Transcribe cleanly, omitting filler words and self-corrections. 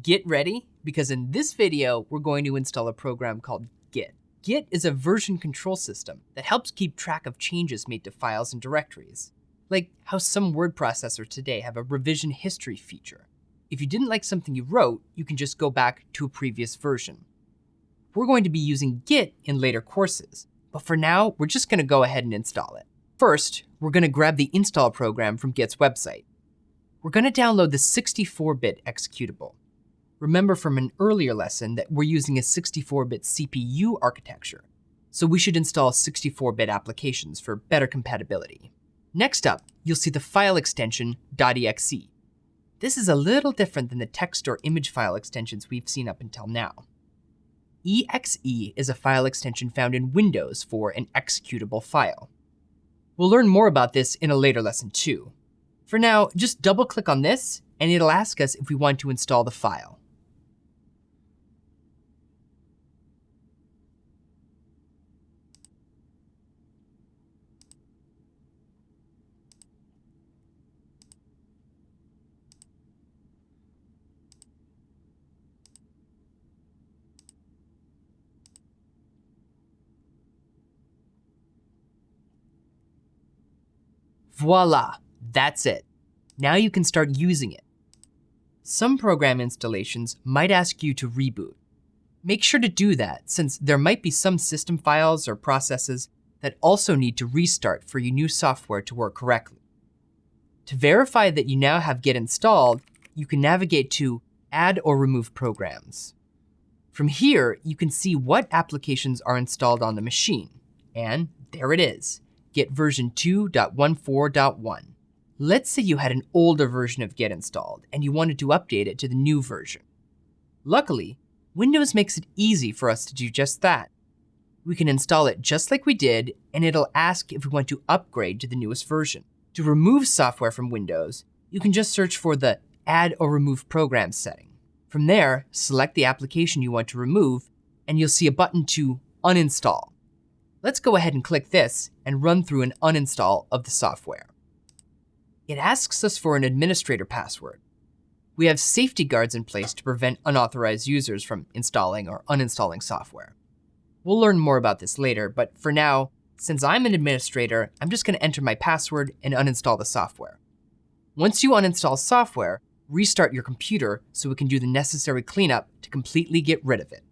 Get ready, because in this video, we're going to install a program called Git. Git is a version control system that helps keep track of changes made to files and directories, like how some word processors today have a revision history feature. If you didn't like something you wrote, you can just go back to a previous version. We're going to be using Git in later courses, but for now, we're just going to go ahead and install it. First, we're going to grab the install program from Git's website. We're going to download the 64-bit executable. Remember from an earlier lesson that we're using a 64-bit CPU architecture, so we should install 64-bit applications for better compatibility. Next up, you'll see the file extension .exe. This is a little different than the text or image file extensions we've seen up until now. .exe is a file extension found in Windows for an executable file. We'll learn more about this in a later lesson too. For now, just double-click on this, and it'll ask us if we want to install the file. Voila, that's it. Now you can start using it. Some program installations might ask you to reboot. Make sure to do that, since there might be some system files or processes that also need to restart for your new software to work correctly. To verify that you now have Git installed, you can navigate to Add or Remove Programs. From here, you can see what applications are installed on the machine, and there it is. Git version 2.14.1. Let's say you had an older version of Git installed and you wanted to update it to the new version. Luckily, Windows makes it easy for us to do just that. We can install it just like we did, and it'll ask if we want to upgrade to the newest version. To remove software from Windows, you can just search for the Add or Remove Programs setting. From there, select the application you want to remove, and you'll see a button to uninstall. Let's go ahead and click this and run through an uninstall of the software. It asks us for an administrator password. We have safety guards in place to prevent unauthorized users from installing or uninstalling software. We'll learn more about this later, but for now, since I'm an administrator, I'm just going to enter my password and uninstall the software. Once you uninstall software, restart your computer so we can do the necessary cleanup to completely get rid of it.